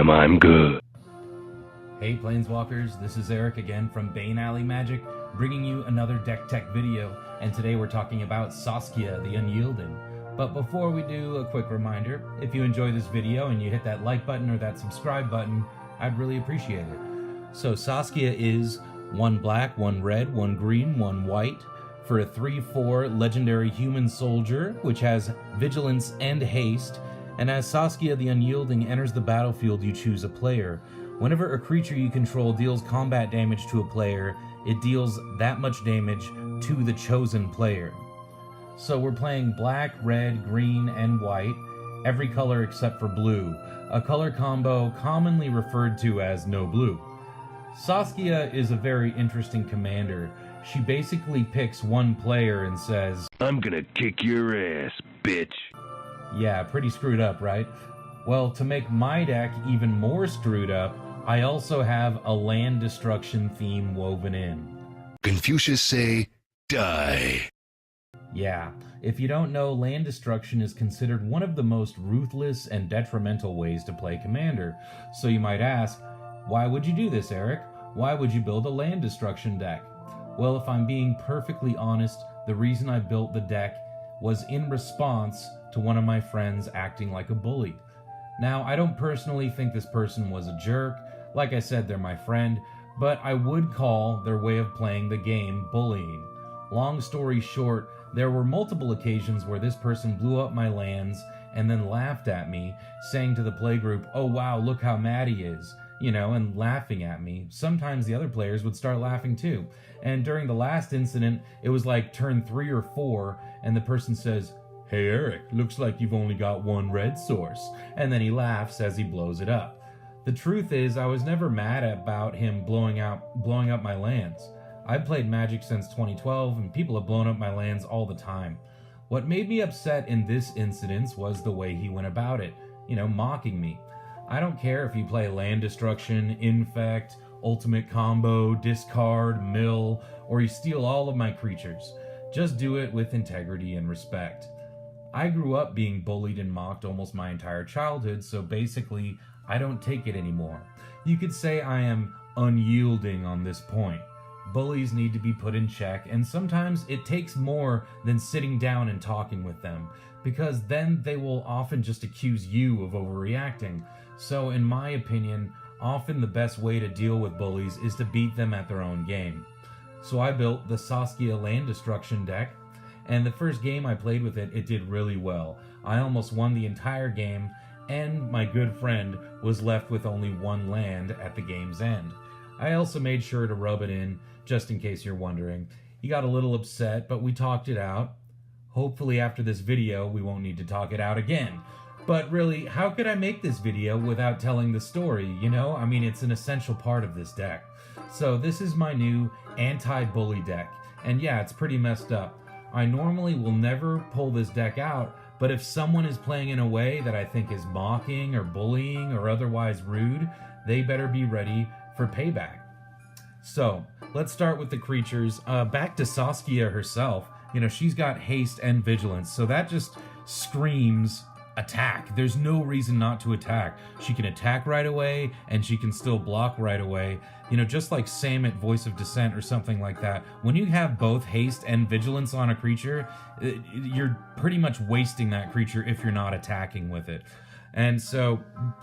time I'm good. Hey Planeswalkers, this is Eric again from Bane Alley Magic, bringing you another deck tech video, and today we're talking about Saskia, the Unyielding. But before we do, a quick reminder, if you enjoy this video and you hit that like button or that subscribe button, I'd really appreciate it. So Saskia is 1 black, 1 red, 1 green, 1 white, for a 3/4 legendary human soldier, which has vigilance and haste, and as Saskia the Unyielding enters the battlefield, you choose a player. Whenever a creature you control deals combat damage to a player, it deals that much damage to the chosen player. So we're playing black, red, green, and white, every color except for blue, a color combo commonly referred to as no blue. Saskia is a very interesting commander. She basically picks one player and says, I'm gonna kick your ass, bitch. Yeah, pretty screwed up, right? Well, to make my deck even more screwed up, I also have a land destruction theme woven in. Confucius say, die. Yeah, if you don't know, land destruction is considered one of the most ruthless and detrimental ways to play Commander. So you might ask, why would you do this, Eric? Why would you build a land destruction deck? Well, if I'm being perfectly honest, the reason I built the deck was in response to one of my friends acting like a bully. Now, I don't personally think this person was a jerk. Like I said, they're my friend, but I would call their way of playing the game bullying. Long story short, there were multiple occasions where this person blew up my lands and then laughed at me, saying to the playgroup, oh wow, look how mad he is, and laughing at me. Sometimes the other players would start laughing too. And during the last incident, it was like turn 3 or 4, and the person says, hey Eric, looks like you've only got 1 red source. And then he laughs as he blows it up. The truth is, I was never mad about him blowing up my lands. I've played Magic since 2012, and people have blown up my lands all the time. What made me upset in this instance was the way he went about it, mocking me. I don't care if you play land destruction, infect, ultimate combo, discard, mill, or you steal all of my creatures. Just do it with integrity and respect. I grew up being bullied and mocked almost my entire childhood, so basically, I don't take it anymore. You could say I am unyielding on this point. Bullies need to be put in check, and sometimes it takes more than sitting down and talking with them, because then they will often just accuse you of overreacting. So in my opinion, often the best way to deal with bullies is to beat them at their own game. So I built the Saskia land destruction deck, and the first game I played with it, it did really well. I almost won the entire game, and my good friend was left with only 1 land at the game's end. I also made sure to rub it in, just in case you're wondering. He got a little upset, but we talked it out. Hopefully after this video, we won't need to talk it out again. But really, how could I make this video without telling the story, I mean, it's an essential part of this deck. So this is my new anti-bully deck, and yeah, it's pretty messed up. I normally will never pull this deck out, but if someone is playing in a way that I think is mocking or bullying or otherwise rude, they better be ready for payback. So, let's start with the creatures. Back to Saskia herself. She's got haste and vigilance, so that just screams attack. There's no reason not to attack. She can attack right away, and she can still block right away. Just like Sam at Voice of Dissent or something like that. When you have both haste and vigilance on a creature, you're pretty much wasting that creature if you're not attacking with it. And so,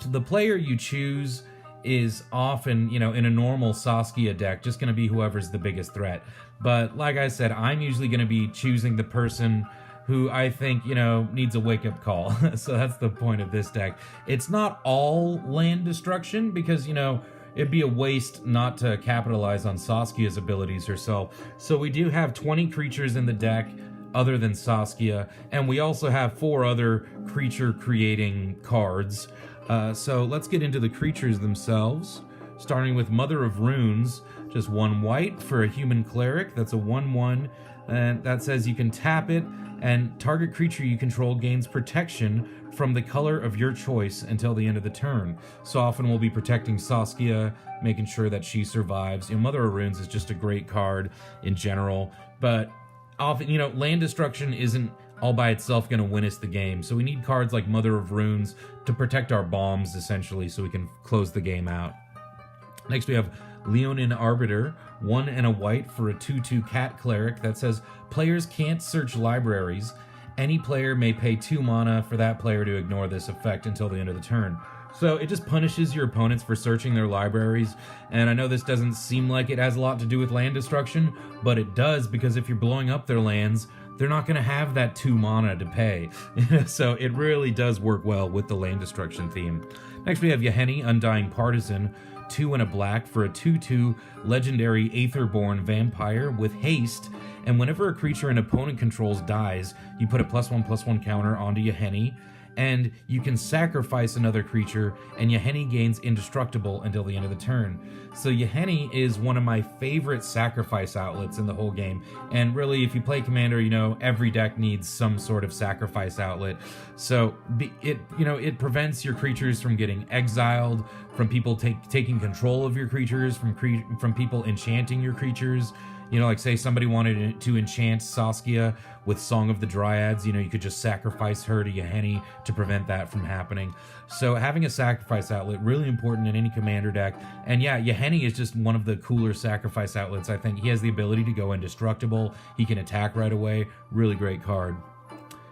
the player you choose is often, in a normal Saskia deck, just going to be whoever's the biggest threat. But like I said, I'm usually going to be choosing the person who I think, needs a wake-up call. So that's the point of this deck. It's not all land destruction because, it'd be a waste not to capitalize on Saskia's abilities herself. So we do have 20 creatures in the deck other than Saskia, and we also have 4 other creature-creating cards. So let's get into the creatures themselves, starting with Mother of Runes, just 1 white for a human cleric. That's a 1/1, and that says you can tap it, and target creature you control gains protection from the color of your choice until the end of the turn. So often we'll be protecting Saskia, making sure that she survives. Mother of Runes is just a great card in general, but often, land destruction isn't all by itself going to win us the game. So we need cards like Mother of Runes to protect our bombs, essentially, so we can close the game out. Next, we have Leonin Arbiter, 1 and a white for a 2/2 cat cleric that says players can't search libraries. Any player may pay 2 mana for that player to ignore this effect until the end of the turn. So it just punishes your opponents for searching their libraries, and I know this doesn't seem like it has a lot to do with land destruction, but it does, because if you're blowing up their lands, they're not going to have that 2 mana to pay. So it really does work well with the land destruction theme. Next we have Yahenni, Undying Partisan, 2 and a black for a 2/2 legendary Aetherborn vampire with haste, and whenever a creature an opponent controls dies, you put a +1/+1 counter onto Yahenni, and you can sacrifice another creature, and Yahenni gains indestructible until the end of the turn. So Yahenni is one of my favorite sacrifice outlets in the whole game, and really, if you play Commander, you know, every deck needs some sort of sacrifice outlet. So it prevents your creatures from getting exiled, from people taking control of your creatures, from people enchanting your creatures. You know, like say somebody wanted to enchant Saskia with Song of the Dryads, you know, you could just sacrifice her to Yahenni to prevent that from happening. So having a sacrifice outlet, really important in any commander deck. And yeah, Yahenni is just one of the cooler sacrifice outlets, I think. He has the ability to go indestructible, he can attack right away, really great card.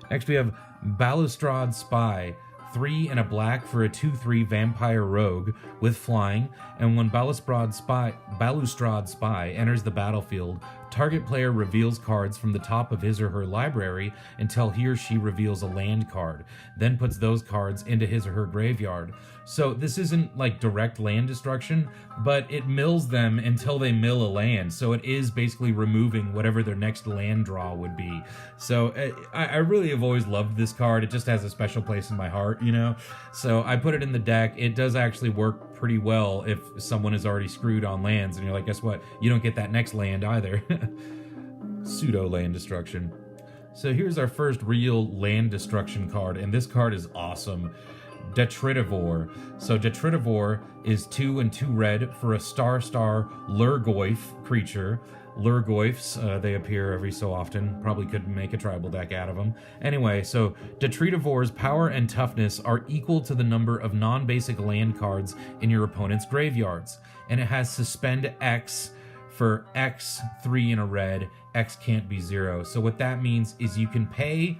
Next we have Balustrade Spy, 3 and a black for a 2/3 vampire rogue with flying, and when Balustrade Spy enters the battlefield, target player reveals cards from the top of his or her library until he or she reveals a land card, then puts those cards into his or her graveyard. So this isn't like direct land destruction, but it mills them until they mill a land, so it is basically removing whatever their next land draw would be. So I really have always loved this card. It just has a special place in my heart, you know? So I put it in the deck. It does actually work pretty well if someone is already screwed on lands, and you're like, guess what? You don't get that next land either. Pseudo land destruction. So here's our first real land destruction card, and this card is awesome. Detritivore. So Detritivore is 2 and 2 red for a star Lurgoyf creature. Lurgoyfs, they appear every so often. Probably could make a tribal deck out of them. Anyway, so Detritivore's power and toughness are equal to the number of non-basic land cards in your opponent's graveyards. And it has Suspend X for X, 3 in a red. X can't be 0. So what that means is you can pay,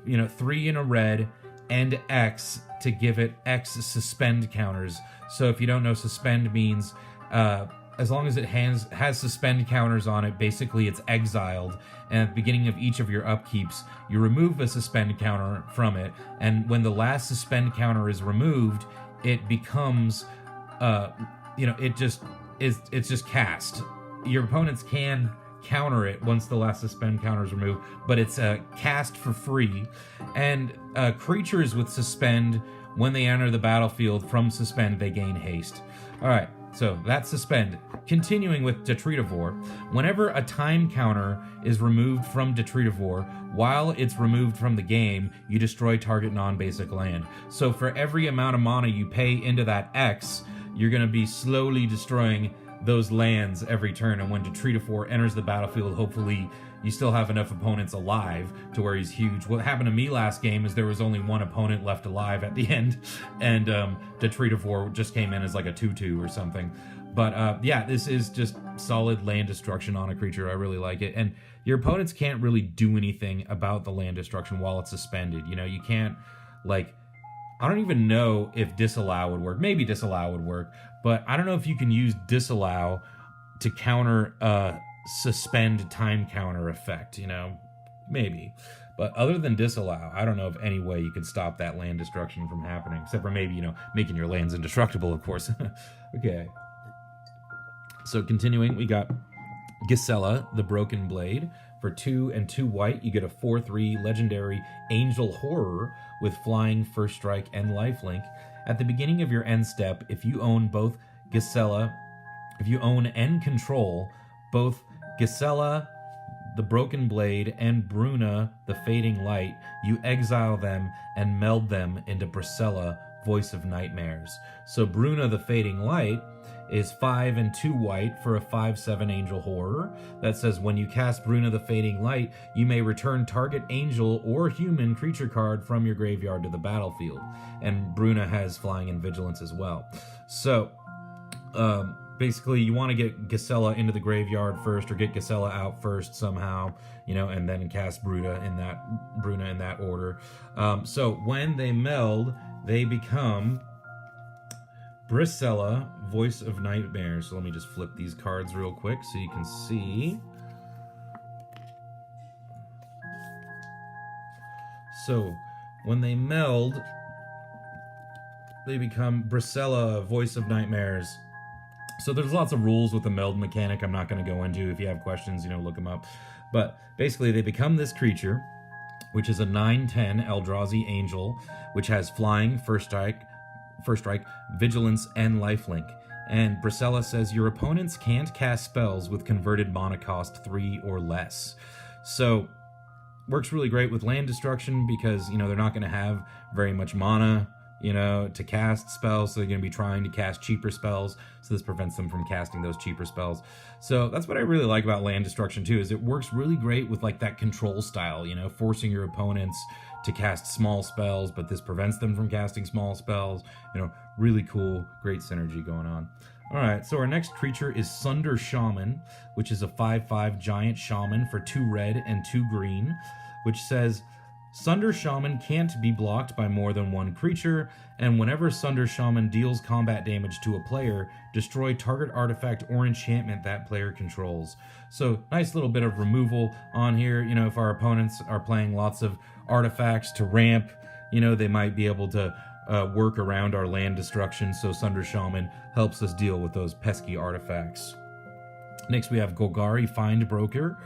3 in a red and X to give it X suspend counters. So if you don't know, suspend means as long as it has suspend counters on it, basically it's exiled. And at the beginning of each of your upkeeps, you remove a suspend counter from it. And when the last suspend counter is removed, it becomes, it's just cast. Your opponents can counter it once the last suspend counter is removed, but it's cast for free. And creatures with suspend, when they enter the battlefield from suspend, they gain haste. All right, so that's suspend. Continuing with Detritivore, whenever a time counter is removed from Detritivore, while it's removed from the game, you destroy target non-basic land. So for every amount of mana you pay into that X, you're going to be slowly destroying those lands every turn, and when Detritivore enters the battlefield, hopefully you still have enough opponents alive to where he's huge. What happened to me last game is there was only one opponent left alive at the end, and Detritivore just came in as like a 2/2 or something. But yeah, this is just solid land destruction on a creature. I really like it, and your opponents can't really do anything about the land destruction while it's suspended. You can't, like, I don't even know if disallow would work. Maybe disallow would work, but I don't know if you can use disallow to counter a suspend time counter effect, maybe. But other than disallow, I don't know of any way you could stop that land destruction from happening, except for maybe, making your lands indestructible, of course. Okay. So continuing, we got Gisela, the Broken Blade. For 2 and 2 white, you get a 4/3 legendary Angel Horror with flying, first strike, and lifelink. At the beginning of your end step, if you own and control both Gisela, the Broken Blade, and Bruna, the Fading Light, you exile them and meld them into Priscilla, Voice of Nightmares. So Bruna, the Fading Light, is 5 and 2 white for a 5/7 Angel Horror that says when you cast Bruna the Fading Light, you may return target angel or human creature card from your graveyard to the battlefield. And Bruna has flying and vigilance as well. So, basically, you want to get Gisela into the graveyard first, or get Gisela out first somehow, you know, and then cast Bruna in that order. So when they meld, they become Brisella, Voice of Nightmares. So let me just flip these cards real quick so you can see. So when they meld, they become Brisella, Voice of Nightmares. So there's lots of rules with the meld mechanic I'm not going to go into. If you have questions, you know, look them up. But basically they become this creature, which is a 9/10 Eldrazi Angel, which has flying, first strike, vigilance, and lifelink. And Brisella says your opponents can't cast spells with converted mana cost 3 or less. So works really great with land destruction because, you know, they're not going to have very much mana, you know, to cast spells, so they're going to be trying to cast cheaper spells, so this prevents them from casting those cheaper spells. So that's what I really like about land destruction too, is it works really great with like that control style, you know, forcing your opponents to cast small spells, but this prevents them from casting small spells. You know, really cool, great synergy going on. All right, so our next creature is Sunder Shaman, which is a 5/5 giant shaman for 2 red and 2 green, which says Sunder Shaman can't be blocked by more than one creature, and whenever Sunder Shaman deals combat damage to a player, destroy target artifact or enchantment that player controls. So nice little bit of removal on here. You know, if our opponents are playing lots of artifacts to ramp, you know, they might be able to work around our land destruction, so Sunder Shaman helps us deal with those pesky artifacts. Next we have Golgari Findbroker,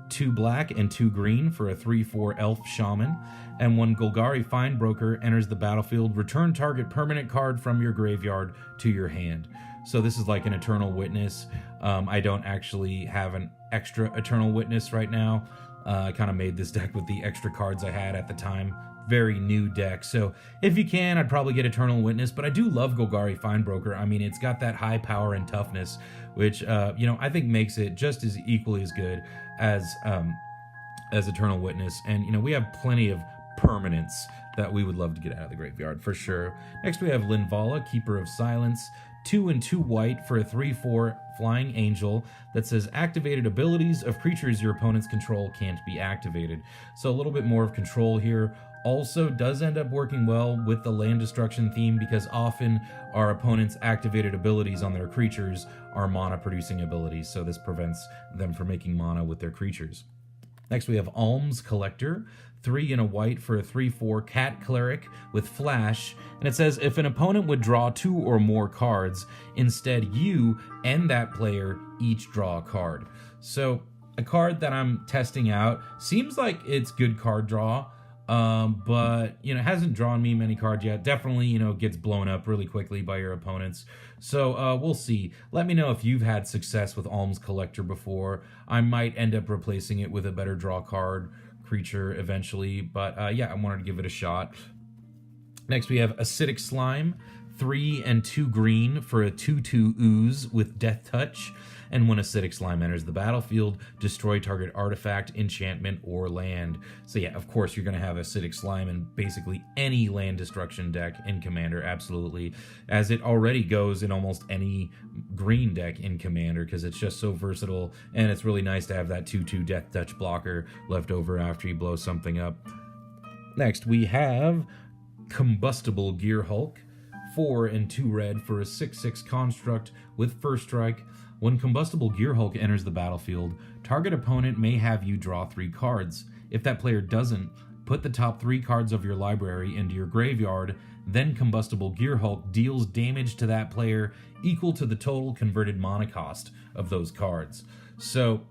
2 black and 2 green for a 3/4 elf shaman, and when Golgari Findbroker enters the battlefield, return target permanent card from your graveyard to your hand. So this is like an Eternal Witness. I don't actually have an extra Eternal Witness right now. I kind of made this deck with the extra cards I had at the time. Very new deck, so if you can, I'd probably get Eternal Witness, but I do love Golgari Findbroker. I mean, it's got that high power and toughness, which, you know, I think makes it just as equally as good as Eternal Witness. And, you know, we have plenty of permanents that we would love to get out of the graveyard, for sure. Next, we have Linvala, Keeper of Silence, 2 and 2 white for a 3/4 flying angel that says activated abilities of creatures your opponents control can't be activated. So a little bit more of control here. Also does end up working well with the land destruction theme because often our opponents' activated abilities on their creatures are mana producing abilities, so this prevents them from making mana with their creatures. Next we have Alms Collector, 3 and a white for a 3/4 cat cleric with flash, and it says if an opponent would draw 2 or more cards, instead you and that player each draw a card. So a card that I'm testing out seems like it's good card draw, but, you know, hasn't drawn me many cards yet. Definitely, you know, gets blown up really quickly by your opponents. So we'll see. Let me know if you've had success with Alms Collector before. I might end up replacing it with a better draw card creature eventually, but yeah, I wanted to give it a shot. Next we have Acidic Slime, 3 and 2 green for a 2/2 ooze with Death Touch, and when Acidic Slime enters the battlefield, destroy target artifact, enchantment, or land. So yeah, of course you're going to have Acidic Slime in basically any land destruction deck in Commander, absolutely, as it already goes in almost any green deck in Commander because it's just so versatile, and it's really nice to have that 2/2 Death Touch blocker left over after you blow something up. Next we have Combustible Gear Hulk, 4 and 2 red for a 6/6 construct with first strike. When Combustible Gear Hulk enters the battlefield, target opponent may have you draw 3 cards. If that player doesn't, put the top 3 cards of your library into your graveyard, then Combustible Gear Hulk deals damage to that player equal to the total converted mana cost of those cards. So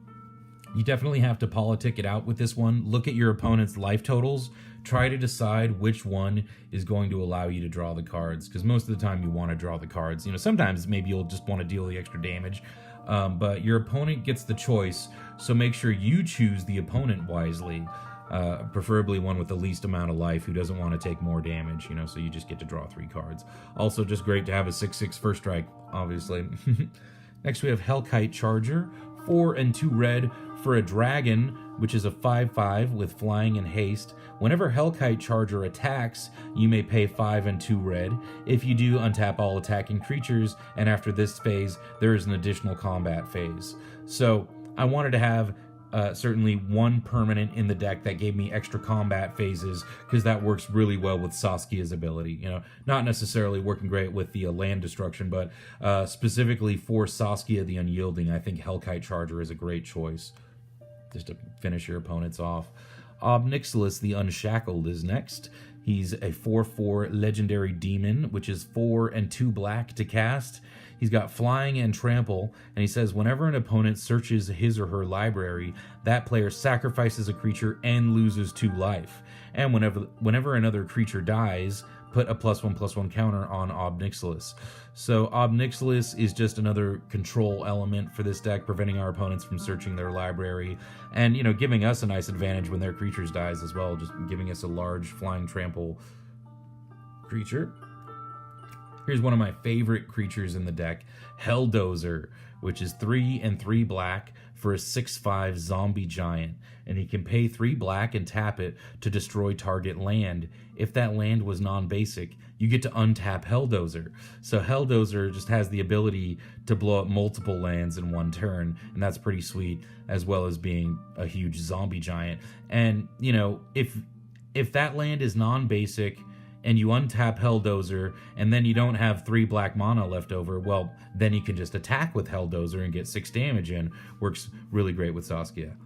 you definitely have to politic it out with this one. Look at your opponent's life totals. Try to decide which one is going to allow you to draw the cards, because most of the time you want to draw the cards. You know, sometimes maybe you'll just want to deal the extra damage, but your opponent gets the choice, so make sure you choose the opponent wisely. Preferably one with the least amount of life who doesn't want to take more damage, you know, so you just get to draw 3 cards. Also, just great to have a 6/6 first strike obviously. Next we have Hellkite Charger, 4 and 2 red for a dragon, which is a 5/5 with flying and haste. Whenever Hellkite Charger attacks, you may pay 5 and 2 red. If you do, untap all attacking creatures, and after this phase, there is an additional combat phase. So I wanted to have certainly one permanent in the deck that gave me extra combat phases, because that works really well with Saskia's ability. You know, not necessarily working great with the land destruction, but specifically for Saskia the Unyielding, I think Hellkite Charger is a great choice, just to finish your opponents off. Obnixilis the Unshackled is next. He's a 4/4 legendary demon, which is 4 and 2 black to cast. He's got flying and trample, and he says whenever an opponent searches his or her library, that player sacrifices a creature and loses 2 life. And whenever another creature dies, put a +1/+1 counter on Obnixilis. So Obnixilis is just another control element for this deck, preventing our opponents from searching their library, and, you know, giving us a nice advantage when their creatures dies as well, just giving us a large flying trample creature. Here's one of my favorite creatures in the deck, Helldozer, which is 3 and 3 black for a 6/5 zombie giant, and he can pay 3 black and tap it to destroy target land. If that land was non-basic, you get to untap Helldozer. So Helldozer just has the ability to blow up multiple lands in one turn, and that's pretty sweet, as well as being a huge zombie giant. And, you know, if that land is non-basic, and you untap Helldozer, and then you don't have 3 black mana left over, well, then you can just attack with Helldozer and get 6 damage in. Works really great with Saskia.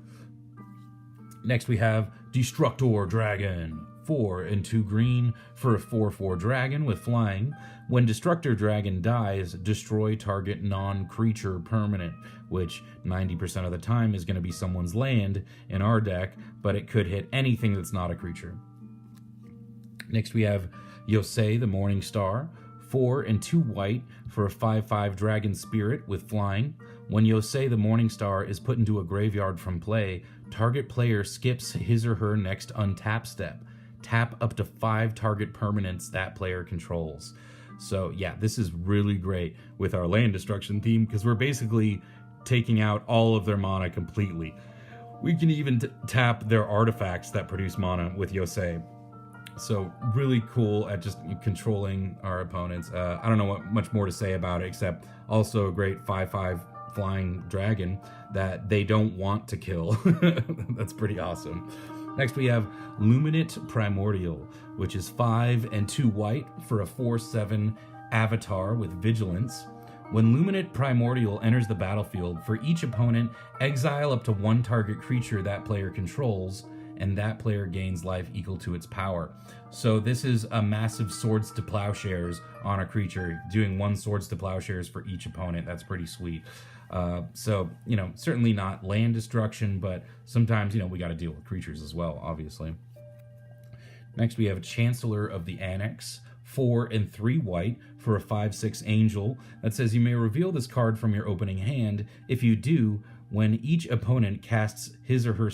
Next we have Destructor Dragon, 4 and 2 green for a 4/4 dragon with flying. When Destructor Dragon dies, destroy target non-creature permanent, which 90% of the time is going to be someone's land in our deck, but it could hit anything that's not a creature. Next we have Yosei the Morning Star, 4 and 2 white for a 5/5 dragon spirit with flying. When Yosei the Morning Star is put into a graveyard from play, target player skips his or her next untap step. Tap up to 5 target permanents that player controls. So yeah, this is really great with our land destruction theme, because we're basically taking out all of their mana completely. We can even tap their artifacts that produce mana with Yosei. So really cool at just controlling our opponents. I don't know what much more to say about it, except also a great 5/5 flying dragon that they don't want to kill. That's pretty awesome. Next we have Luminate Primordial, which is 5 and 2 white for a 4/7 avatar with vigilance. When Luminate Primordial enters the battlefield, for each opponent, exile up to 1 target creature that player controls, and that player gains life equal to its power. So this is a massive Swords to Plowshares on a creature, doing 1 Swords to Plowshares for each opponent. That's pretty sweet. So, you know, certainly not land destruction, but sometimes, you know, we got to deal with creatures as well, obviously. Next, we have Chancellor of the Annex, 4 and 3 white for a 5/6 angel that says you may reveal this card from your opening hand. If you do, when each opponent casts his or her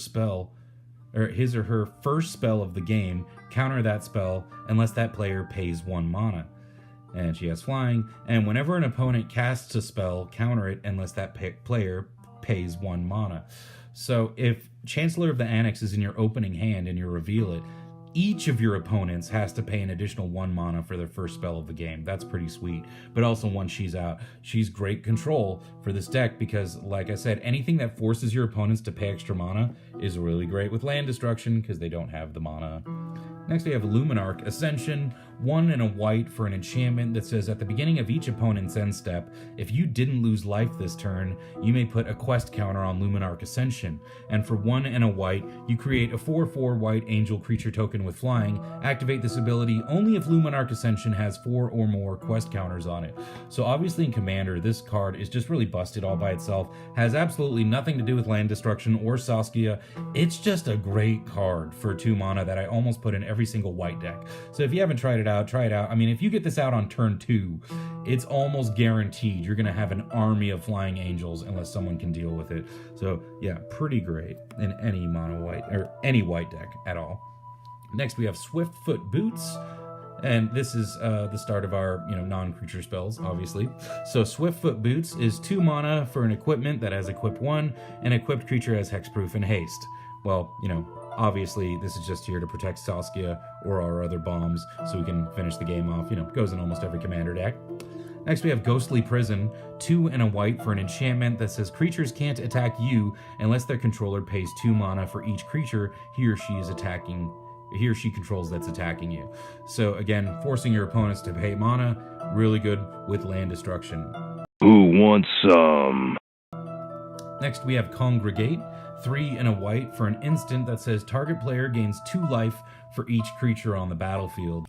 first spell of the game, counter that spell unless that player pays 1 mana. And she has flying, and whenever an opponent casts a spell, counter it unless that player pays 1 mana. So if Chancellor of the Annex is in your opening hand and you reveal it, each of your opponents has to pay an additional 1 mana for their first spell of the game. That's pretty sweet. But also, once she's out, she's great control for this deck, because, like I said, anything that forces your opponents to pay extra mana is really great with land destruction, because they don't have the mana. Next we have Luminarch Ascension, 1 and a white for an enchantment that says at the beginning of each opponent's end step, if you didn't lose life this turn, you may put a quest counter on Luminarch Ascension. And for 1 and a white, you create a 4/4 white angel creature token with flying. Activate this ability only if Luminarch Ascension has 4 or more quest counters on it. So obviously in Commander, this card is just really busted all by itself. Has absolutely nothing to do with land destruction or Saskia. It's just a great card for 2 mana that I almost put in every single white deck. So if you haven't tried it out, try it out. I mean, if you get this out on turn 2, it's almost guaranteed you're going to have an army of flying angels unless someone can deal with it. So yeah, pretty great in any mono white or any white deck at all. Next we have Swiftfoot Boots, And this is the start of our, non-creature spells, obviously. So Swiftfoot Boots is 2 mana for an equipment that has equipped 1, and equipped creature has hexproof and haste. Well, obviously this is just here to protect Saskia or our other bombs, so we can finish the game off. Goes in almost every commander deck. Next we have Ghostly Prison, 2 and a white for an enchantment that says creatures can't attack you unless their controller pays 2 mana for each creature he or she controls that's attacking you. So again, forcing your opponents to pay mana, really good with land destruction. Who wants some? Next we have Congregate, 3 and a white for an instant that says target player gains 2 life for each creature on the battlefield.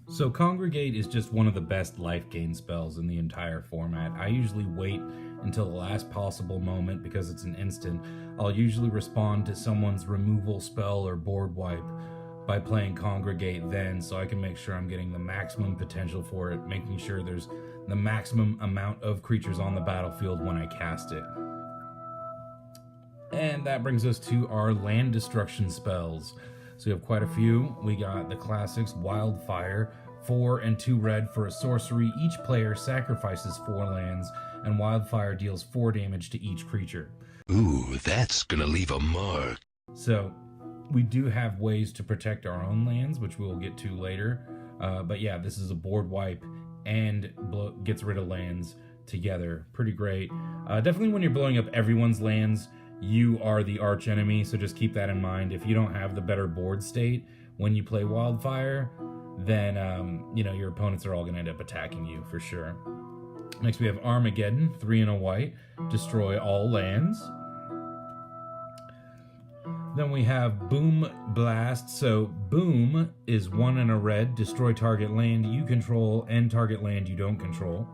So Congregate is just one of the best life gain spells in the entire format. I usually wait until the last possible moment because it's an instant. I'll usually respond to someone's removal spell or board wipe by playing Congregate then, so I can make sure I'm getting the maximum potential for it, making sure there's the maximum amount of creatures on the battlefield when I cast it. And that brings us to our land destruction spells. So we have quite a few. We got the classics, Wildfire, 4 and 2 red for a sorcery. Each player sacrifices 4 lands, and Wildfire deals 4 damage to each creature. Ooh, that's gonna leave a mark. So we do have ways to protect our own lands, which we'll get to later. But yeah, this is a board wipe and gets rid of lands together. Pretty great. Definitely when you're blowing up everyone's lands, you are the arch enemy, so just keep that in mind. If you don't have the better board state when you play Wildfire, then your opponents are all going to end up attacking you for sure. Next we have Armageddon, 3 and a white, destroy all lands. Then we have Boom Blast. So Boom is 1 and a red, destroy target land you control and target land you don't control.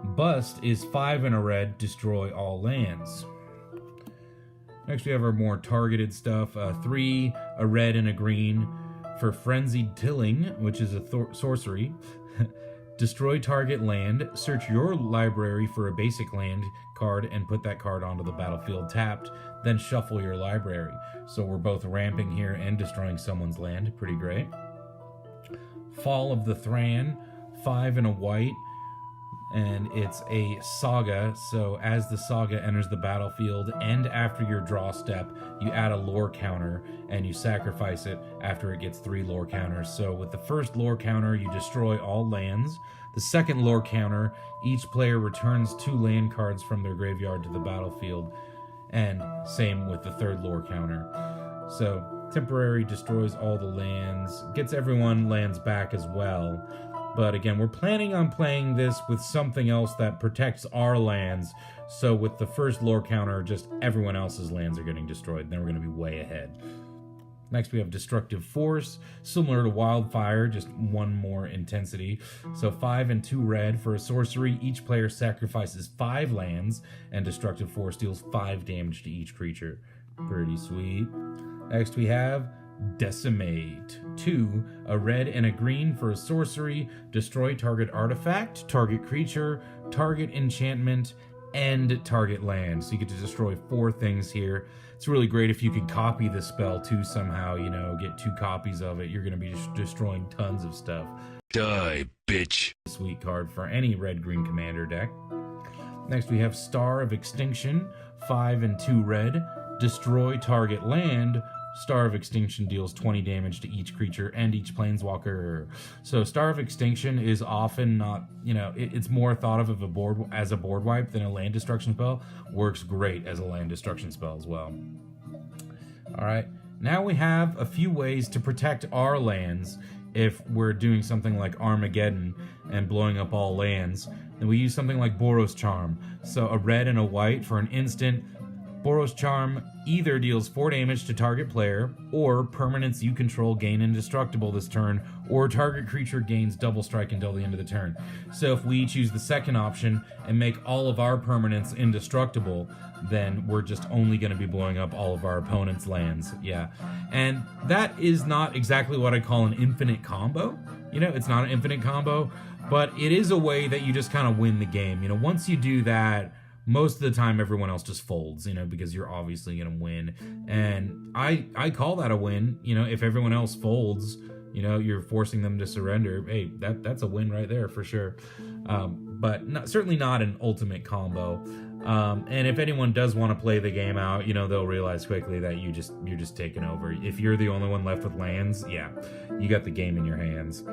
Bust is 5 and a red, destroy all lands. Next we have our more targeted stuff. 3, a red and a green for Frenzied Tilling, which is a sorcery. Destroy target land, search your library for a basic land card and put that card onto the battlefield tapped, then shuffle your library. So we're both ramping here and destroying someone's land. Pretty great. Fall of the Thran, 5 and a white, and it's a saga. So as the saga enters the battlefield and after your draw step, you add a lore counter and you sacrifice it after it gets 3 lore counters. So with the first lore counter, you destroy all lands. The second lore counter, each player returns 2 land cards from their graveyard to the battlefield, and same with the third lore counter. So temporary destroys all the lands, gets everyone lands back as well. But again, we're planning on playing this with something else that protects our lands. So with the first lore counter, just everyone else's lands are getting destroyed. Then we're going to be way ahead. Next, we have Destructive Force, similar to Wildfire, just 1 more intensity. So 5 and 2 red for a sorcery. Each player sacrifices 5 lands, and Destructive Force deals 5 damage to each creature. Pretty sweet. Next, we have Decimate, 2, a red and a green for a sorcery. Destroy target artifact, target creature, target enchantment, and target land. So you get to destroy 4 things here. It's really great if you could copy the spell too somehow, get 2 copies of it. You're going to be destroying tons of stuff. Die, bitch. Sweet card for any red-green commander deck. Next we have Star of Extinction, 5 and 2 red. Destroy target land. Star of Extinction deals 20 damage to each creature and each planeswalker. So Star of Extinction is often not, it's more thought of as a board wipe than a land destruction spell. Works great as a land destruction spell as well. All right, now we have a few ways to protect our lands if we're doing something like Armageddon and blowing up all lands. Then we use something like Boros Charm. So a red and a white for an instant. Boros Charm either deals 4 damage to target player, or permanents you control gain indestructible this turn, or target creature gains double strike until the end of the turn. So if we choose the second option and make all of our permanents indestructible, then we're just only going to be blowing up all of our opponent's lands. Yeah. And that is not exactly what I call an infinite combo. It's not an infinite combo, but it is a way that you just kind of win the game. Once you do that, most of the time everyone else just folds, because you're obviously going to win. And I call that a win. If everyone else folds, You know, you're forcing them to surrender. Hey, that's a win right there for sure. But certainly not an ultimate combo. And if anyone does want to play the game out, you know, they'll realize quickly that you're just taking over. If you're the only one left with lands, yeah, you got the game in your hands.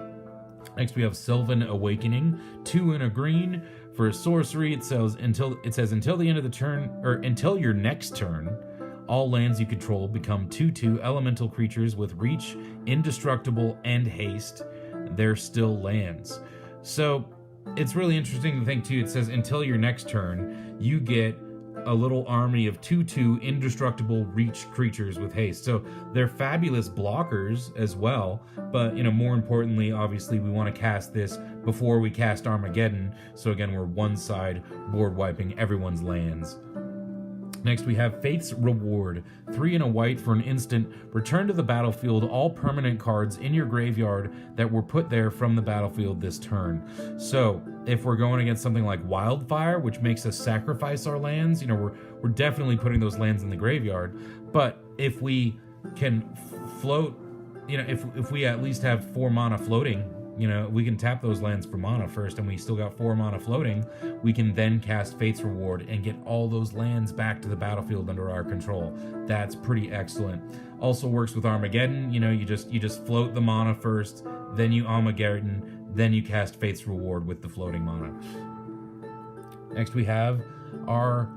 Next, we have Sylvan Awakening, 2 and a green. For a sorcery, it says until the end of the turn, or until your next turn, all lands you control become 2/2 elemental creatures with reach, indestructible, and haste. They're still lands. So it's really interesting to think too. It says until your next turn, you get a little army of 2/2 indestructible reach creatures with haste. So they're fabulous blockers as well. But, you know, more importantly, obviously, we want to cast this before we cast Armageddon. So again, we're one side board wiping everyone's lands. Next, we have Faith's Reward, 3 and a white for an instant. Return to the battlefield all permanent cards in your graveyard that were put there from the battlefield this turn. So, if we're going against something like Wildfire, which makes us sacrifice our lands, you know, we're definitely putting those lands in the graveyard. But if we can float, you know, if we at least have 4 mana floating, you know, we can tap those lands for mana first, and we still got 4 mana floating. We can then cast Faith's Reward and get all those lands back to the battlefield under our control. That's pretty excellent. Also works with Armageddon. You know, you just float the mana first, then you Armageddon, then you cast Faith's Reward with the floating mana. Next, we have our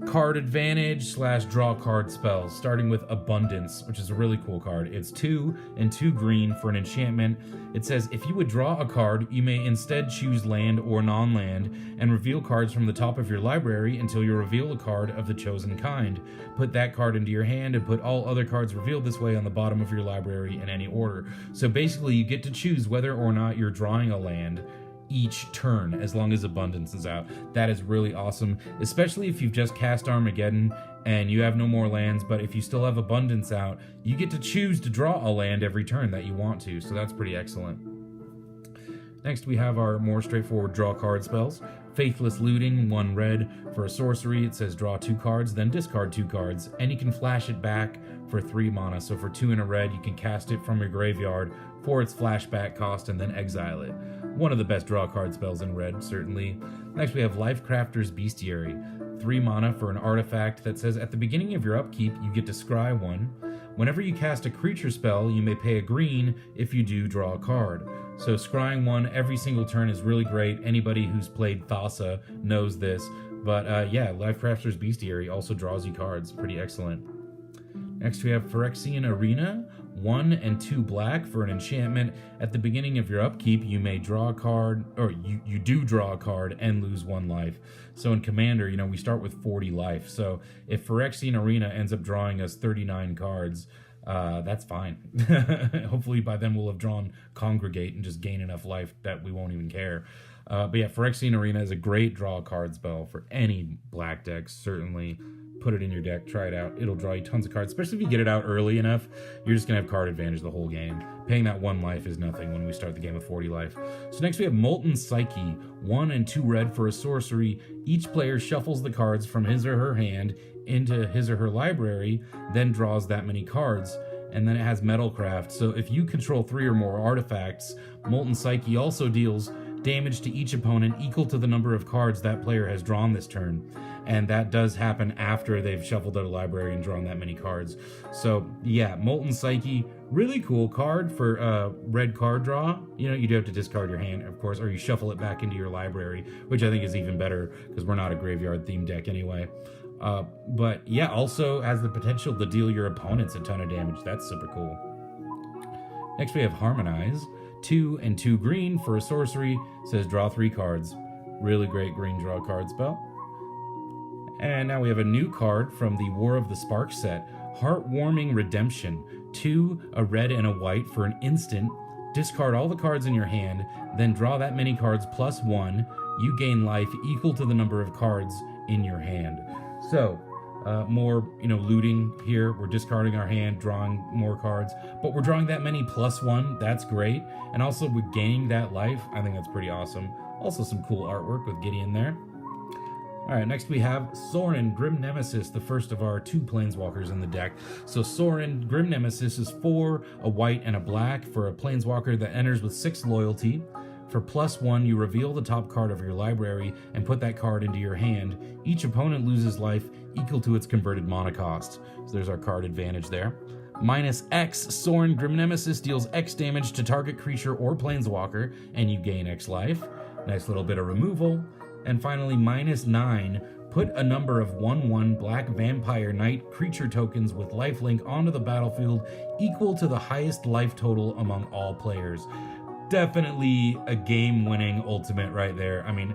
card advantage / draw card spells, starting with Abundance, which is a really cool card. It's 2 and 2 green for an enchantment. It says if you would draw a card, you may instead choose land or non-land and reveal cards from the top of your library until you reveal a card of the chosen kind. Put that card into your hand and put all other cards revealed this way on the bottom of your library in any order. So basically, you get to choose whether or not you're drawing a land each turn as long as Abundance is out. That is really awesome, especially if you've just cast Armageddon and you have no more lands, but if you still have Abundance out, you get to choose to draw a land every turn that you want to, so that's pretty excellent. Next, we have our more straightforward draw card spells. Faithless Looting, 1 red. For a sorcery, it says draw 2 cards, then discard 2 cards, and you can flash it back for 3 mana. So for 2 and a red, you can cast it from your graveyard for its flashback cost and then exile it. One of the best draw card spells in red, certainly. Next, we have Lifecrafter's Bestiary. 3 mana for an artifact that says at the beginning of your upkeep, you get to scry 1. Whenever you cast a creature spell, you may pay a green. If you do, draw a card. So scrying 1 every single turn is really great. Anybody who's played Thassa knows this. But yeah, Lifecrafter's Bestiary also draws you cards. Pretty excellent. Next, we have Phyrexian Arena, 1 and 2 black for an enchantment. At the beginning of your upkeep, you may draw a card, or you do draw a card and lose 1 life. So in Commander, you know, we start with 40 life. So if Phyrexian Arena ends up drawing us 39 cards, that's fine. Hopefully by then we'll have drawn Congregate and just gain enough life that we won't even care. But yeah, Phyrexian Arena is a great draw card spell for any black deck, certainly. Put it in your deck, try it out. It'll draw you tons of cards, especially if you get it out early enough. You're just going to have card advantage the whole game. Paying that 1 life is nothing when we start the game with 40 life. So next we have Molten Psyche, 1 and 2 red for a sorcery. Each player shuffles the cards from his or her hand into his or her library, then draws that many cards. And then it has Metalcraft. So if you control 3 or more artifacts, Molten Psyche also deals damage to each opponent equal to the number of cards that player has drawn this turn. And that does happen after they've shuffled their library and drawn that many cards. So yeah, Molten Psyche, really cool card for red card draw. You know, you do have to discard your hand, of course, or you shuffle it back into your library, which I think is even better because we're not a graveyard themed deck anyway. But yeah, also has the potential to deal your opponents a ton of damage. That's super cool. Next we have Harmonize, 2 and 2 green for a sorcery. Says draw 3 cards. Really great green draw card spell. And now we have a new card from the War of the Spark set, Heartwarming Redemption, 2, a red and a white for an instant. Discard all the cards in your hand, then draw that many cards plus 1. You gain life equal to the number of cards in your hand. So, more, looting here. We're discarding our hand, drawing more cards, but we're drawing that many plus 1. That's great. And also we're gaining that life. I think that's pretty awesome. Also some cool artwork with Gideon there. Alright, next we have Sorin, Grim Nemesis, the first of our 2 planeswalkers in the deck. So Sorin, Grim Nemesis is 4, a white and a black for a planeswalker that enters with 6 loyalty. For +1, you reveal the top card of your library and put that card into your hand. Each opponent loses life equal to its converted mana cost. So there's our card advantage there. -X, Sorin, Grim Nemesis deals X damage to target creature or planeswalker, and you gain X life. Nice little bit of removal. And finally, -9, put a number of 1/1 black vampire knight creature tokens with lifelink onto the battlefield equal to the highest life total among all players. Definitely a game-winning ultimate right there. I mean,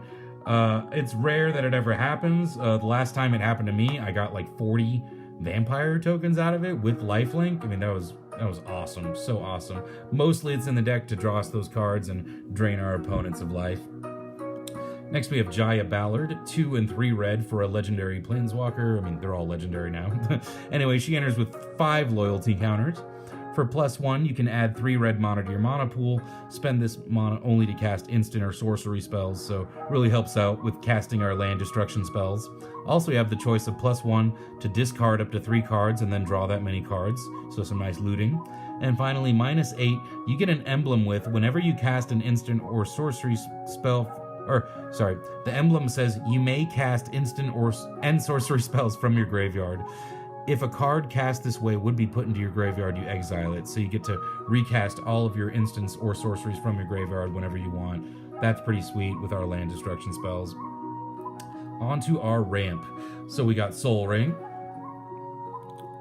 it's rare that it ever happens. The last time it happened to me, I got like 40 vampire tokens out of it with lifelink. I mean, that was awesome. So awesome. Mostly it's in the deck to draw us those cards and drain our opponents of life. Next we have Jaya Ballard, 2 and 3 red for a legendary planeswalker. I mean, they're all legendary now. Anyway, she enters with 5 loyalty counters. For +1, you can add 3 red mana to your mana pool. Spend this mana only to cast instant or sorcery spells, so really helps out with casting our land destruction spells. Also, you have the choice of +1 to discard up to 3 cards and then draw that many cards, so some nice looting. And finally, -8, you get an emblem with whenever you cast an instant or sorcery spell. The emblem says you may cast instant and sorcery spells from your graveyard. If a card cast this way would be put into your graveyard, you exile it, so you get to recast all of your instants or sorceries from your graveyard whenever you want. That's pretty sweet with our land destruction spells. On to our ramp. So we got Soul Ring.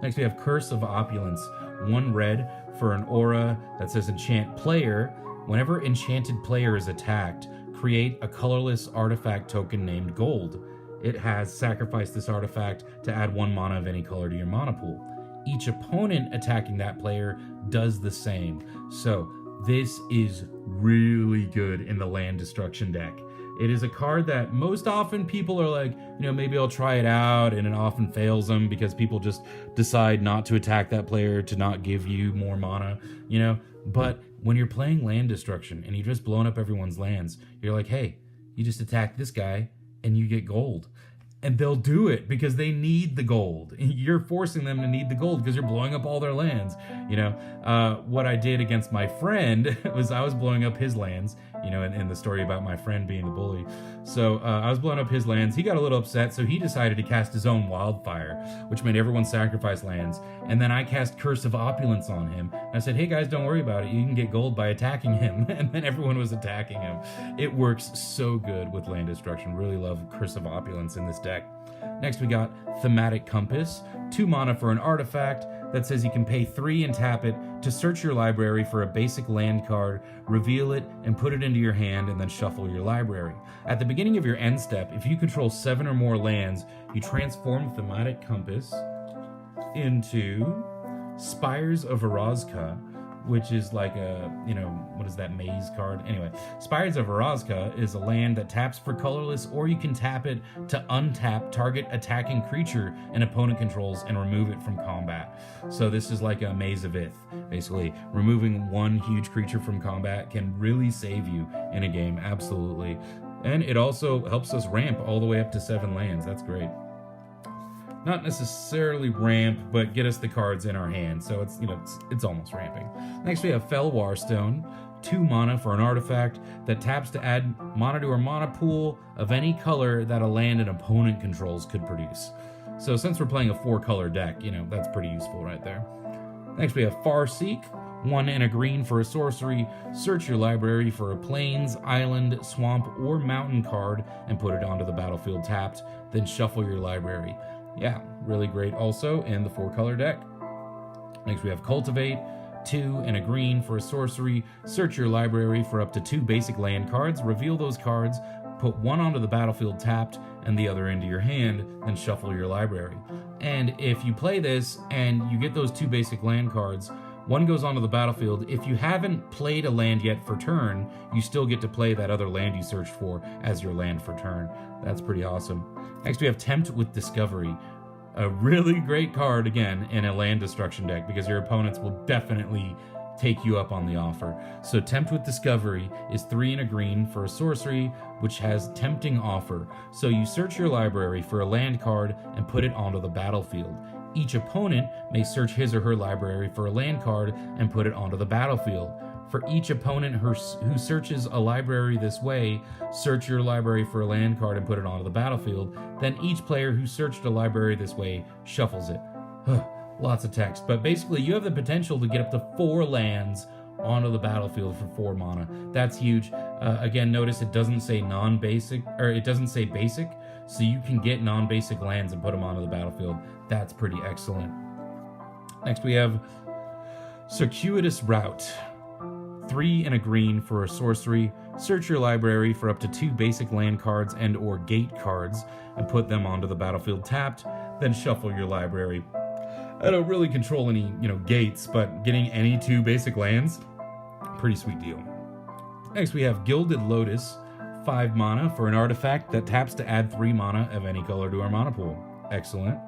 Next we have Curse of Opulence, 1 red for an aura that says enchant player. Whenever enchanted player is attacked, create a colorless artifact token named Gold. It has sacrificed this artifact to add 1 mana of any color to your mana pool. Each opponent attacking that player does the same. So this is really good in the land destruction deck. It is a card that most often people are like, maybe I'll try it out, and it often fails them because people just decide not to attack that player to not give you more mana, But when you're playing land destruction and you're just blowing up everyone's lands, you're like, hey, you just attack this guy and you get gold. And they'll do it because they need the gold. You're forcing them to need the gold because you're blowing up all their lands. What I did against my friend was I was blowing up his lands, in the story about my friend being the bully. So I was blowing up his lands. He got a little upset, so he decided to cast his own Wildfire, which made everyone sacrifice lands. And then I cast Curse of Opulence on him. I said, hey guys, don't worry about it. You can get gold by attacking him. And then everyone was attacking him. It works so good with land destruction. Really love Curse of Opulence in this deck. Next we got Thematic Compass, 2 mana for an artifact that says you can pay 3 and tap it to search your library for a basic land card, reveal it, and put it into your hand, and then shuffle your library. At the beginning of your end step, if you control 7 or more lands, you transform Thematic Compass into Spires of Erazka, which is like a, what is that maze card? Anyway, Spires of Erazka is a land that taps for colorless, or you can tap it to untap target attacking creature an opponent controls and remove it from combat. So this is like a Maze of Ith. Basically, removing 1 huge creature from combat can really save you in a game, absolutely. And it also helps us ramp all the way up to 7 lands. That's great. Not necessarily ramp, but get us the cards in our hand. So it's almost ramping. Next we have Felwar Stone, 2 mana for an artifact that taps to add mana to our mana pool of any color that a land an opponent controls could produce. So since we're playing a 4-color deck, that's pretty useful right there. Next we have Farseek, 1 and a green for a sorcery. Search your library for a plains, island, swamp, or mountain card and put it onto the battlefield tapped, then shuffle your library. Yeah, really great also in the 4-color deck. Next we have Cultivate, 2 and a green for a sorcery. Search your library for up to 2 basic land cards, reveal those cards, put 1 onto the battlefield tapped and the other into your hand, then shuffle your library. And if you play this and you get those 2 basic land cards, 1 goes onto the battlefield. If you haven't played a land yet for turn, you still get to play that other land you searched for as your land for turn. That's pretty awesome. Next we have Tempt with Discovery. A really great card, again, in a land destruction deck, because your opponents will definitely take you up on the offer. So Tempt with Discovery is 3 and a green for a sorcery, which has Tempting Offer. So you search your library for a land card and put it onto the battlefield. Each opponent may search his or her library for a land card and put it onto the battlefield. For each opponent who searches a library this way, search your library for a land card and put it onto the battlefield. Then each player who searched a library this way shuffles it. Lots of text, but basically you have the potential to get up to 4 lands onto the battlefield for 4 mana. That's huge. Again, notice it doesn't say non-basic, or it doesn't say basic, so you can get non-basic lands and put them onto the battlefield. That's pretty excellent. Next we have Circuitous Route. 3 and a green for a sorcery. Search your library for up to 2 basic land cards and or gate cards and put them onto the battlefield tapped, then shuffle your library. I don't really control any, gates, but getting any 2 basic lands, pretty sweet deal. Next we have Gilded Lotus, 5 mana for an artifact that taps to add 3 mana of any color to our mana pool. Excellent.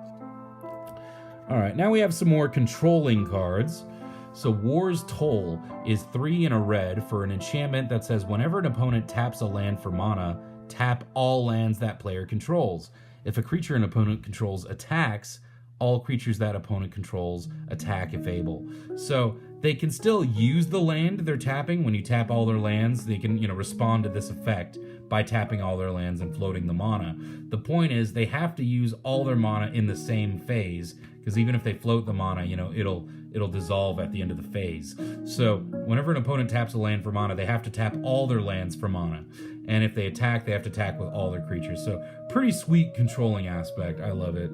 Alright, now we have some more controlling cards. So War's Toll is 3 and a red for an enchantment that says whenever an opponent taps a land for mana, tap all lands that player controls. If a creature an opponent controls attacks, all creatures that opponent controls attack if able. So they can still use the land they're tapping. When you tap all their lands, they can, respond to this effect by tapping all their lands and floating the mana. The point is they have to use all their mana in the same phase, because even if they float the mana, it'll dissolve at the end of the phase. So whenever an opponent taps a land for mana, they have to tap all their lands for mana. And if they attack, they have to attack with all their creatures. So pretty sweet controlling aspect. I love it.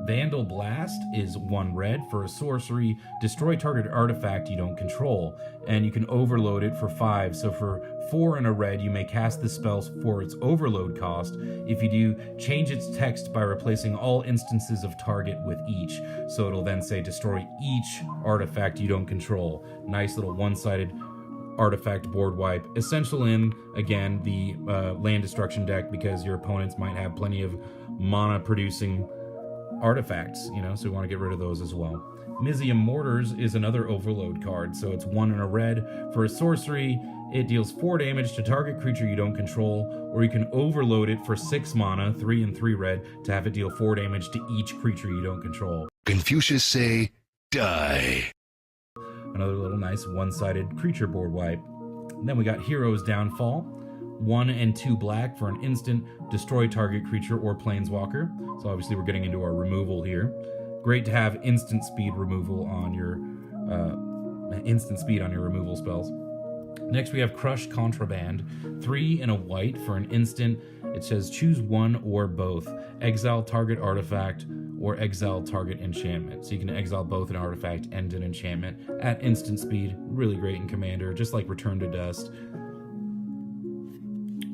Vandal Blast is 1 red for a sorcery. Destroy target artifact you don't control, and you can overload it for 5. So for 4 and a red, you may cast this spell for its overload cost. If you do, change its text by replacing all instances of target with each. So it'll then say destroy each artifact you don't control. Nice little one-sided artifact board wipe. Essential in, again, the land destruction deck, because your opponents might have plenty of mana-producing artifacts, so we want to get rid of those as well. Mizium Mortars is another overload card, so it's 1 and a red for a sorcery. It deals 4 damage to target creature you don't control, or you can overload it for 6 mana, 3 and 3 red, to have it deal 4 damage to each creature you don't control. Confucius say, die. Another little nice one-sided creature board wipe. And then we got Hero's Downfall. 1 and 2 black for an instant, destroy target creature or planeswalker. So obviously we're getting into our removal here. Great to have instant speed removal on your removal spells. Next we have Crush Contraband, 3 and a white for an instant. It says choose 1 or both. Exile target artifact or exile target enchantment. So you can exile both an artifact and an enchantment at instant speed. Really great in Commander, just like Return to Dust.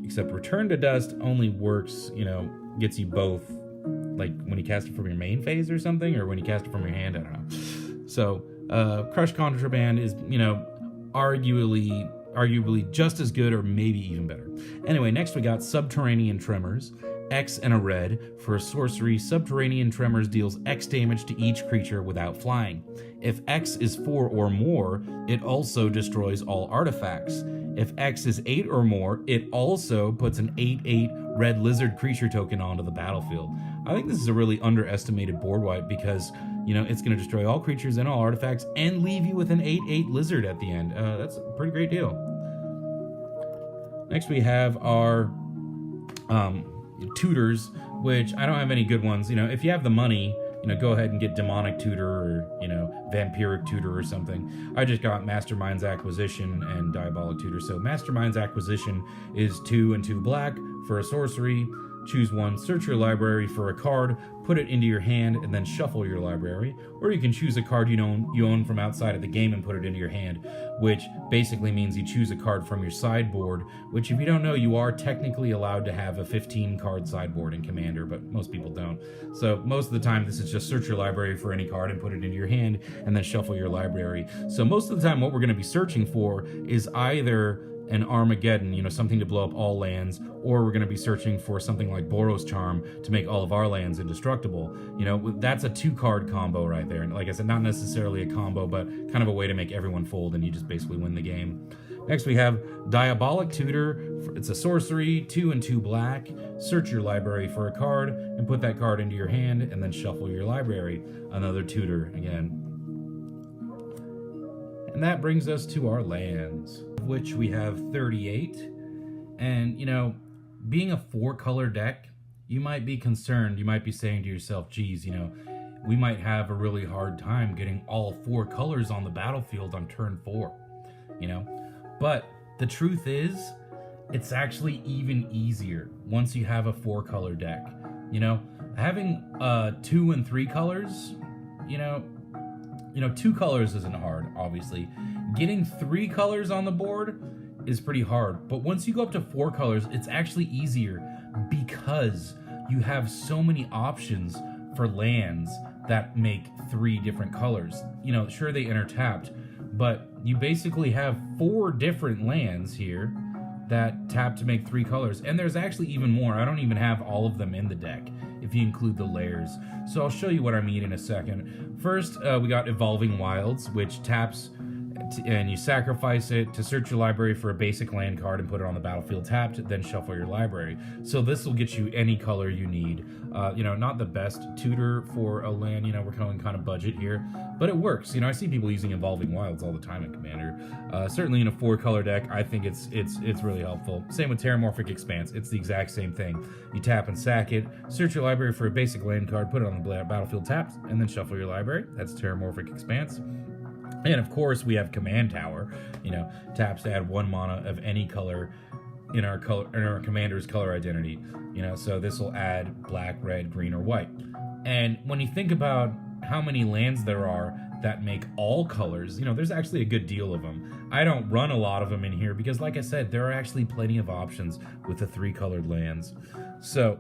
Except Return to Dust only works, gets you both, like when you cast it from your main phase or something, or when you cast it from your hand, I don't know. So, Crush Contraband is, arguably just as good or maybe even better. Anyway, next we got Subterranean Tremors. X and a red. For a sorcery, Subterranean Tremors deals X damage to each creature without flying. If X is 4 or more, it also destroys all artifacts. If X is 8 or more, it also puts an 8/8 red lizard creature token onto the battlefield. I think this is a really underestimated board wipe because, it's going to destroy all creatures and all artifacts and leave you with an 8/8 lizard at the end. That's a pretty great deal. Next we have our tutors, which I don't have any good ones. If you have the money, go ahead and get Demonic Tutor or, Vampiric Tutor or something. I just got Mastermind's Acquisition and Diabolic Tutor. So Mastermind's Acquisition is 2 and 2 black for a sorcery. Choose 1, search your library for a card, put it into your hand, and then shuffle your library. Or you can choose a card you own from outside of the game and put it into your hand, which basically means you choose a card from your sideboard, which if you don't know, you are technically allowed to have a 15-card sideboard in Commander, but most people don't. So most of the time, this is just search your library for any card and put it into your hand, and then shuffle your library. So most of the time, what we're going to be searching for is either an Armageddon, you know, something to blow up all lands, or we're going to be searching for something like Boros Charm to make all of our lands indestructible. You know, that's a 2-card combo right there. And like I said, not necessarily a combo, but kind of a way to make everyone fold and you just basically win the game. Next we have Diabolic Tutor. It's a sorcery, 2 and 2 black. Search your library for a card and put that card into your hand and then shuffle your library. Another tutor again. And that brings us to our lands, of which we have 38. And, you know, being a 4-color deck, you might be concerned. You might be saying to yourself, geez, you know, we might have a really hard time getting all 4 colors on the battlefield on turn 4, you know? But the truth is, it's actually even easier once you have a 4-color deck. You know, having 2 and 3 colors, you know, 2 colors isn't hard, obviously. Getting 3 colors on the board is pretty hard. But once you go up to 4 colors, it's actually easier because you have so many options for lands that make 3 different colors. You know, sure, they enter tapped, but you basically have 4 different lands here that tap to make 3 colors. And there's actually even more. I don't even have all of them in the deck if you include the layers. So I'll show you what I mean in a second. First, we got Evolving Wilds, which taps and you sacrifice it to search your library for a basic land card and put it on the battlefield tapped, then shuffle your library. So this will get you any color you need. You know, not the best tutor for a land, you know, we're going kind of budget here, but it works. You know, I see people using Evolving Wilds all the time in Commander. Certainly in a 4-color deck, I think it's really helpful. Same with Terramorphic Expanse, it's the exact same thing. You tap and sack it, search your library for a basic land card, put it on the battlefield tapped, and then shuffle your library. That's Terramorphic Expanse. And of course, we have Command Tower. You know, taps to add 1 mana of any color in our commander's color identity. You know, so this will add black, red, green, or white. And when you think about how many lands there are that make all colors, you know, there's actually a good deal of them. I don't run a lot of them in here because, like I said, there are actually plenty of options with the 3-colored lands. So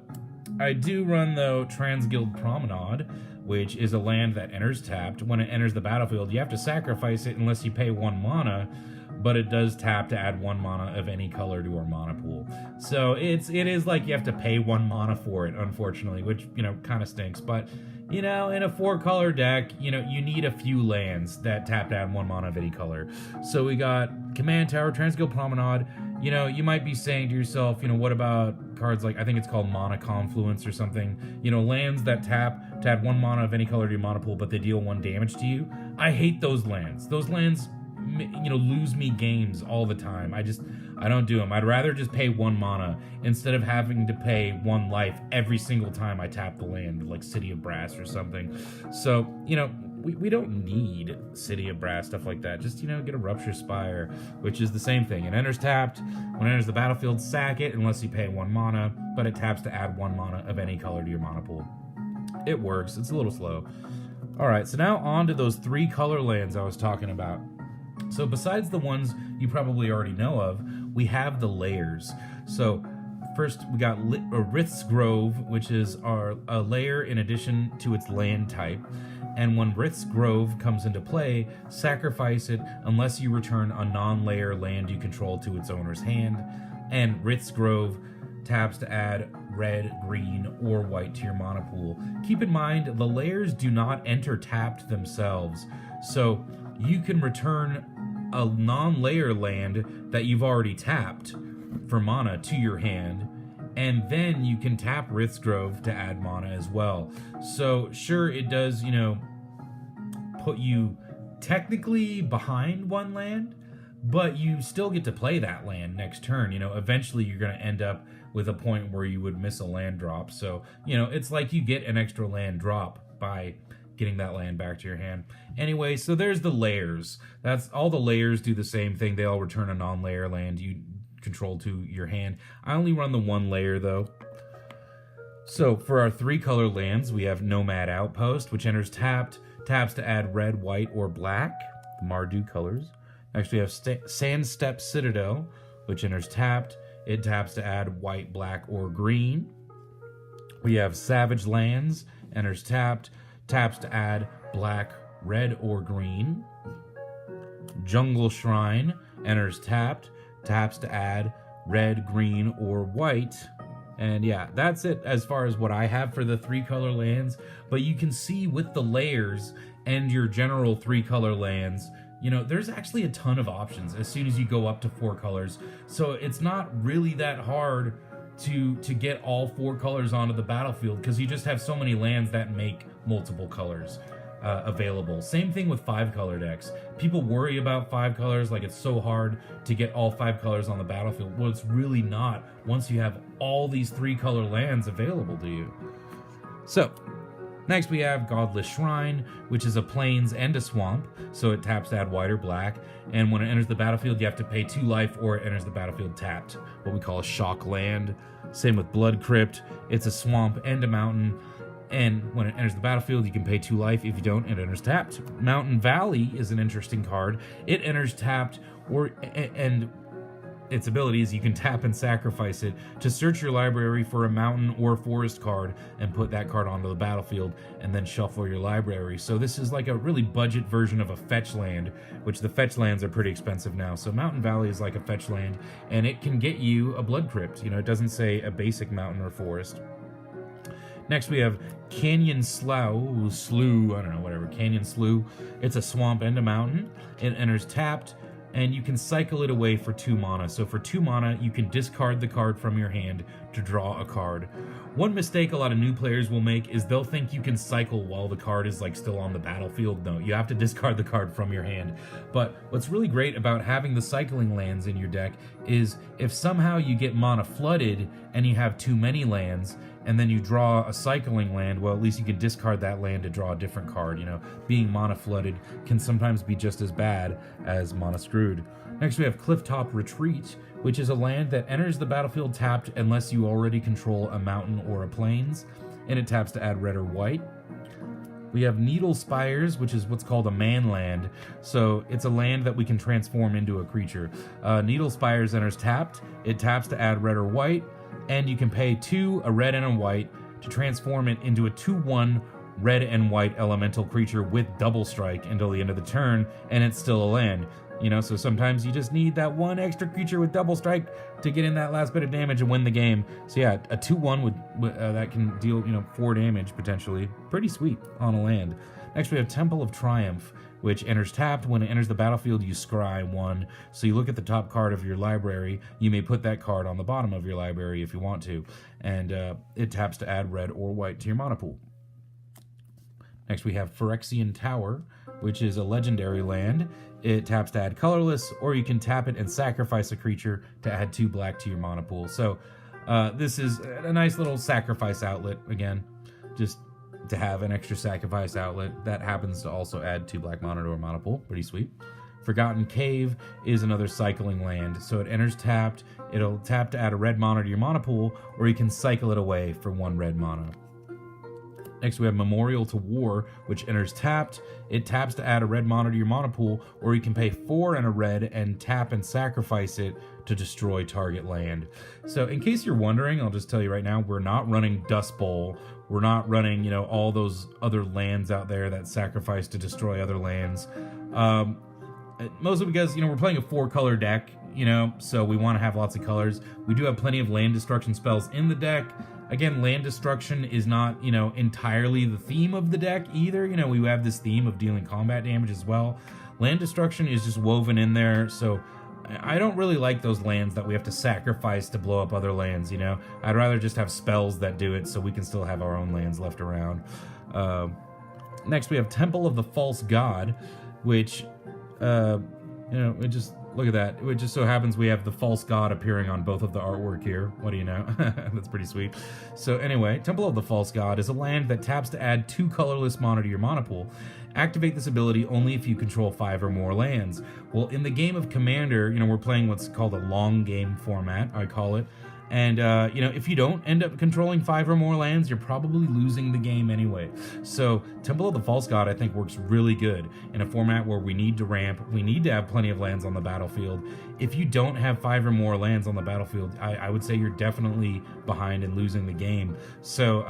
I do run, though, Transguild Promenade, which is a land that enters tapped. When it enters the battlefield, you have to sacrifice it unless you pay 1 mana, but it does tap to add 1 mana of any color to our mana pool. So it is like you have to pay 1 mana for it, unfortunately, which, you know, kind of stinks. But, you know, in a 4-color deck, you know, you need a few lands that tap to add 1 mana of any color. So we got Command Tower, Transguild Promenade. You know, you might be saying to yourself, you know, what about cards like, I think it's called Mana Confluence or something. You know, lands that tap to add 1 mana of any color to your mana pool, but they deal 1 damage to you. I hate those lands. Those lands, you know, lose me games all the time. I don't do them. I'd rather just pay 1 mana instead of having to pay 1 life every single time I tap the land, like City of Brass or something. So, you know, we don't need City of Brass, stuff like that. Just, you know, get a Rupture Spire, which is the same thing. It enters tapped. When it enters the battlefield, sack it unless you pay 1 mana, but it taps to add 1 mana of any color to your mana pool. It works. It's a little slow. All right, so now on to those 3-color lands I was talking about. So besides the ones you probably already know of, we have the layers. So first we got Rith's Grove, which is a layer in addition to its land type. And when Rith's Grove comes into play, sacrifice it unless you return a non-layer land you control to its owner's hand. And Rith's Grove taps to add red, green, or white to your mana pool. Keep in mind, the layers do not enter tapped themselves, so you can return a non-layer land that you've already tapped for mana to your hand, and then you can tap Rith's Grove to add mana as well. So sure, it does, you know, put you technically behind 1 land, but you still get to play that land next turn. You know, eventually you're going to end up with a point where you would miss a land drop. So, you know, it's like you get an extra land drop by getting that land back to your hand. Anyway, so there's the layers. That's all. The layers do the same thing. They all return a non-layer land you control to your hand. I only run the 1 layer though. So for our 3-color lands, we have Nomad Outpost, which enters tapped, taps to add red, white, or black, the Mardu colors. Next we have Sandstep Citadel, which enters tapped. It taps to add white, black, or green. We have Savage Lands, enters tapped, taps to add black, red, or green. Jungle Shrine enters tapped, taps to add red, green, or white. And yeah, that's it as far as what I have for the 3-color lands. But you can see with the layers and your general 3-color lands, you know, there's actually a ton of options as soon as you go up to 4 colors. So it's not really that hard to get all 4 colors onto the battlefield, because you just have so many lands that make multiple colors available. Same thing with 5-color decks. People worry about 5 colors, like it's so hard to get all 5 colors on the battlefield. Well, it's really not once you have all these 3-color lands available to you. So next we have Godless Shrine, which is a plains and a swamp, so it taps to add white or black, and when it enters the battlefield you have to pay 2 life or it enters the battlefield tapped, what we call a shock land. Same with Blood Crypt, it's a swamp and a mountain, and when it enters the battlefield you can pay 2 life. If you don't, it enters tapped. Mountain Valley is an interesting card. It enters tapped, and its ability is you can tap and sacrifice it to search your library for a mountain or forest card and put that card onto the battlefield and then shuffle your library. So this is like a really budget version of a fetch land, which the fetch lands are pretty expensive now. So Mountain Valley is like a fetch land, and it can get you a Blood Crypt. You know, it doesn't say a basic mountain or forest. Next we have Canyon Slough, I don't know, whatever, Canyon Slough. It's a swamp and a mountain. It enters tapped, and you can cycle it away for 2 mana. So for 2 mana, you can discard the card from your hand to draw a card. One mistake a lot of new players will make is they'll think you can cycle while the card is like still on the battlefield. No, you have to discard the card from your hand. But what's really great about having the cycling lands in your deck is if somehow you get mana flooded and you have too many lands, and then you draw a cycling land, well, at least you can discard that land to draw a different card. You know, being mana flooded can sometimes be just as bad as mana screwed. Next we have Clifftop Retreat, which is a land that enters the battlefield tapped unless you already control a mountain or a plains, and it taps to add red or white. We have Needle Spires, which is what's called a man land. So it's a land that we can transform into a creature. Needle Spires enters tapped. It taps to add red or white, and you can pay 2, a red and a white, to transform it into a 2/1 red and white elemental creature with double strike until the end of the turn, and it's still a land. You know, so sometimes you just need that one extra creature with double strike to get in that last bit of damage and win the game. So yeah, a 2/1 that can deal, 4 damage potentially. Pretty sweet on a land. Next we have Temple of Triumph, which enters tapped. When it enters the battlefield, you scry 1. So you look at the top card of your library. You may put that card on the bottom of your library if you want to. And it taps to add red or white to your mana pool. Next we have Phyrexian Tower, which is a legendary land. It taps to add colorless, or you can tap it and sacrifice a creature to add 2 black to your mana pool. So this is a nice little sacrifice outlet, again, just to have an extra sacrifice outlet that happens to also add 2 black mana to our mana pool. Pretty sweet. Forgotten Cave is another cycling land. So it enters tapped. It'll tap to add a red mana to your mana pool, or you can cycle it away for 1 red mana. Next we have Memorial to War, which enters tapped. It taps to add a red mana to your mana pool, or you can pay 4 and a red and tap and sacrifice it to destroy target land. So in case you're wondering, I'll just tell you right now, we're not running Dust Bowl. We're not running, all those other lands out there that sacrifice to destroy other lands. Mostly because, we're playing a 4-color deck, so we want to have lots of colors. We do have plenty of land destruction spells in the deck. Again, land destruction is not, entirely the theme of the deck either. We have this theme of dealing combat damage as well. Land destruction is just woven in there, so I don't really like those lands that we have to sacrifice to blow up other lands, I'd rather just have spells that do it so we can still have our own lands left around. Next, we have Temple of the False God, which, it just... Look at that. It just so happens we have the false god appearing on both of the artwork here. What do you know? That's pretty sweet. So anyway, Temple of the False God is a land that taps to add 2 colorless mana to your mana pool. Activate this ability only if you control 5 or more lands. Well, in the game of Commander, we're playing what's called a long game format, I call it. And, if you don't end up controlling 5 or more lands, you're probably losing the game anyway. So Temple of the False God, I think, works really good in a format where we need to ramp. We need to have plenty of lands on the battlefield. If you don't have 5 or more lands on the battlefield, I would say you're definitely behind and losing the game. So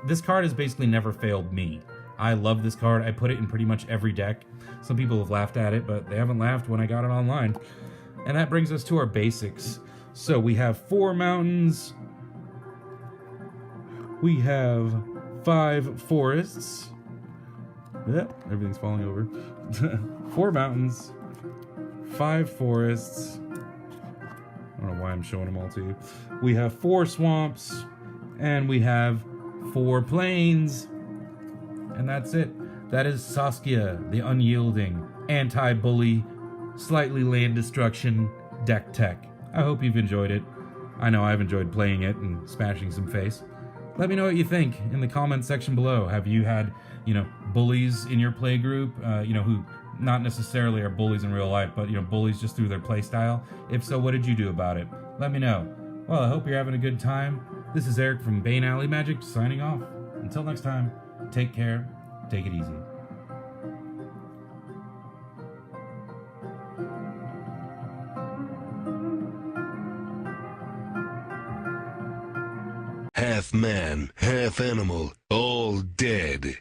this card has basically never failed me. I love this card. I put it in pretty much every deck. Some people have laughed at it, but they haven't laughed when I got it online. And that brings us to our basics. So we have 4 mountains. We have 5 forests. Yep, everything's falling over. 4 mountains, 5 forests. I don't know why I'm showing them all to you. We have 4 swamps, and we have 4 plains. And that's it. That is Saskia, the Unyielding, anti-bully, slightly land destruction deck tech. I hope you've enjoyed it. I know I've enjoyed playing it and smashing some face. Let me know what you think in the comment section below. Have you had, bullies in your play group, who not necessarily are bullies in real life, but, bullies just through their play style? If so, what did you do about it? Let me know. Well, I hope you're having a good time. This is Eric from Bane Alley Magic signing off. Until next time, take care, take it easy. Half man, half animal, all dead.